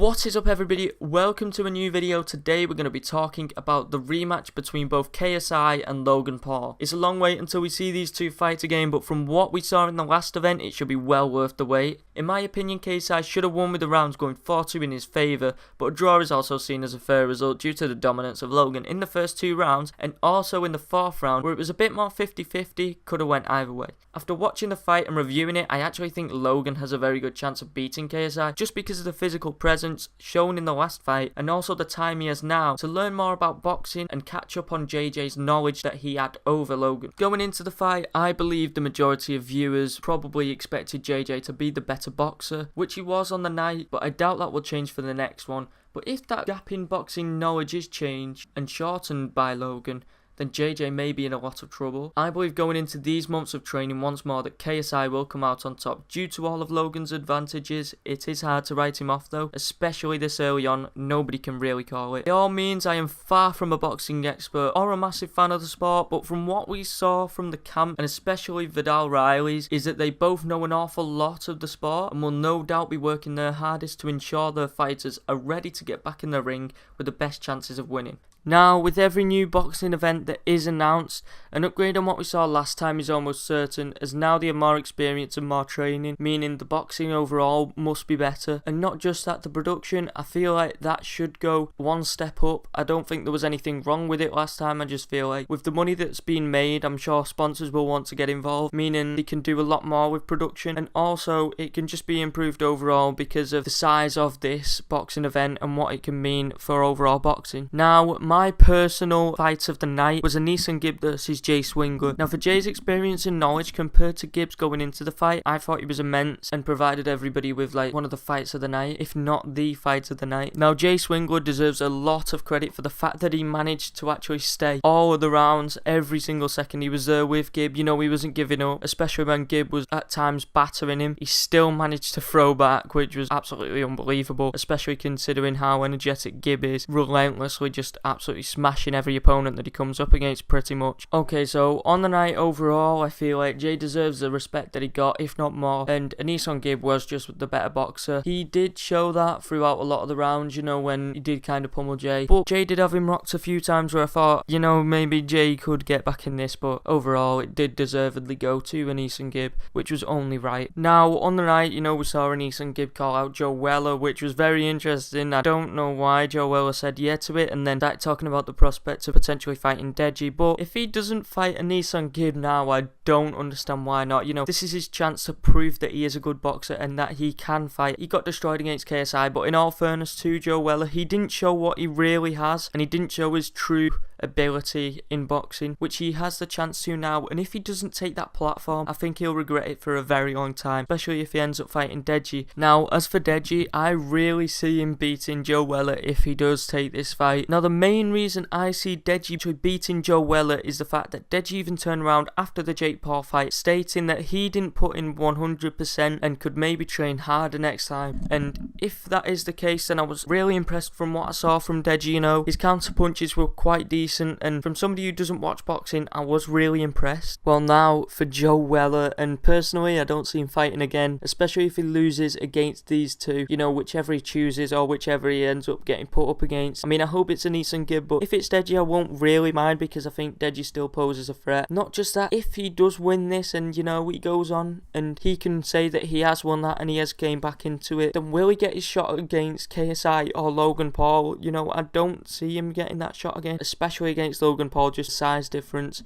What is up everybody, welcome to a new video. Today we're going to be talking about the rematch between both KSI and Logan Paul. It's a long wait until we see these two fight again, but from what we saw in the last event, it should be well worth the wait. In my opinion, KSI should have won with the rounds going 4-2 in his favour, but a draw is also seen as a fair result due to the dominance of Logan in the first two rounds and also in the fourth round where it was a bit more 50-50, could have went either way. After watching the fight and reviewing it, I actually think Logan has a very good chance of beating KSI just because of the physical presence shown in the last fight and also the time he has now to learn more about boxing and catch up on JJ's knowledge that he had over Logan. Going into the fight, I believe the majority of viewers probably expected JJ to be the better boxer, which he was on the night, but I doubt that will change for the next one. But if that gap in boxing knowledge is changed and shortened by Logan, then JJ may be in a lot of trouble. I believe going into these months of training once more that KSI will come out on top due to all of Logan's advantages. It is hard to write him off though, especially this early on, nobody can really call it. It all means I am far from a boxing expert or a massive fan of the sport, but from what we saw from the camp and especially Vidal Riley's is that they both know an awful lot of the sport and will no doubt be working their hardest to ensure their fighters are ready to get back in the ring with the best chances of winning. Now, with every new boxing event that is announced, an upgrade on what we saw last time is almost certain, as now they have more experience and more training, meaning the boxing overall must be better. And not just that, the production, I feel like that should go one step up. I don't think there was anything wrong with it last time, I just feel like with the money that's been made, I'm sure sponsors will want to get involved, meaning they can do a lot more with production, and also it can just be improved overall because of the size of this boxing event and what it can mean for overall boxing. Now, my personal fight of the night was Anis Gibb versus Jay Swingler. Now for Jay's experience and knowledge compared to Gibbs going into the fight, I thought he was immense and provided everybody with like one of the fights of the night, if not the fight of the night. Now Jay Swingler deserves a lot of credit for the fact that he managed to actually stay all of the rounds, every single second he was there with Gibb. You know, he wasn't giving up, especially when Gibb was at times battering him. He still managed to throw back, which was absolutely unbelievable, especially considering how energetic Gibb is, relentlessly just absolutely smashing every opponent that he comes up against pretty much. Okay, so on the night overall, I feel like Jay deserves the respect that he got, if not more, and Anis Gibb was just the better boxer. He did show that throughout a lot of the rounds, you know, when he did kind of pummel Jay, but Jay did have him rocked a few times where I thought, you know, maybe Jay could get back in this, but overall it did deservedly go to Anis Gibb, which was only right. Now on the night, you know, we saw Anis Gibb call out Joe Weller, which was very interesting. I don't know why Joe Weller said yeah to it and then started talking about the prospect of potentially fighting Deji, but if he doesn't fight Anis Gibb now, I don't understand why not. You know, this is his chance to prove that he is a good boxer and that he can fight. He got destroyed against KSI, but in all fairness to Joe Weller, he didn't show what he really has and he didn't show his true ability in boxing, which he has the chance to now, and if he doesn't take that platform, I think he'll regret it for a very long time, especially if he ends up fighting Deji. Now as for Deji, I really see him beating Joe Weller if he does take this fight. Now the main reason I see Deji beating Joe Weller is the fact that Deji even turned around after the Jake Paul fight stating that he didn't put in 100% and could maybe train harder next time, and if that is the case, then I was really impressed from what I saw from Deji. You know, his counter punches were quite decent, and from somebody who doesn't watch boxing, I was really impressed. Well, now for Joe Weller, and personally I don't see him fighting again, especially if he loses against these two, you know, whichever he chooses or whichever he ends up getting put up against. I mean, I hope it's Anis Gibb, but if it's Deji I won't really mind because I think Deji still poses a threat. Not just that, if he does win this and, you know, he goes on and he can say that he has won that and he has came back into it, then will he get his shot against KSI or Logan Paul? You know, I don't see him getting that shot again, especially against Logan Paul, just size difference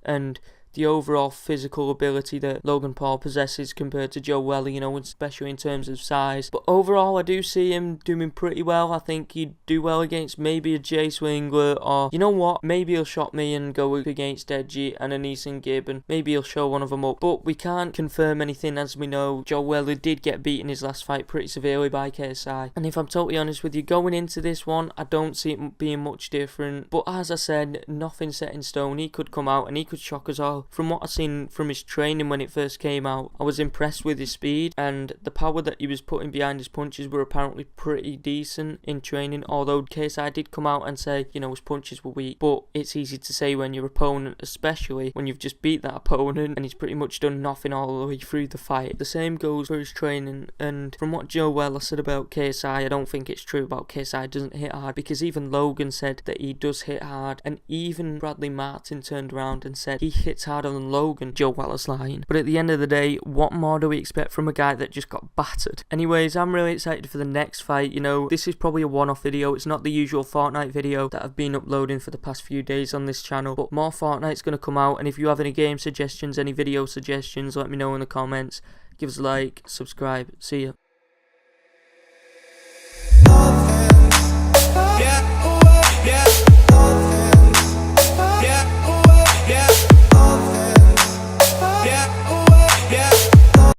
and the overall physical ability that Logan Paul possesses compared to Joe Weller, you know, especially in terms of size. But overall, I do see him doing pretty well. I think he'd do well against maybe a Jay Swingler, or, you know what, maybe he'll shock me and go up against Deji and Anis Gibb, and maybe he'll show one of them up. But we can't confirm anything, as we know Joe Weller did get beaten his last fight pretty severely by KSI. And if I'm totally honest with you, going into this one, I don't see it being much different. But as I said, nothing set in stone. He could come out and he could shock us all. well. From what I've seen from his training when it first came out, I was impressed with his speed, and the power that he was putting behind his punches were apparently pretty decent in training, although KSI did come out and say, you know, his punches were weak. But it's easy to say when your opponent, especially when you've just beat that opponent and he's pretty much done nothing all the way through the fight. The same goes for his training, and from what Joe Weller said about KSI, I don't think it's true about KSI doesn't hit hard, because even Logan said that he does hit hard, and even Bradley Martin turned around and said he hits harder than Logan. Joe Weller's lying. But at the end of the day, what more do we expect from a guy that just got battered? Anyways, I'm really excited for the next fight. You know, this is probably a one-off video. It's not the usual Fortnite video that I've been uploading for the past few days on this channel, but more Fortnite's going to come out, and if you have any game suggestions, any video suggestions, let me know in the comments. Give us a like, subscribe, see ya.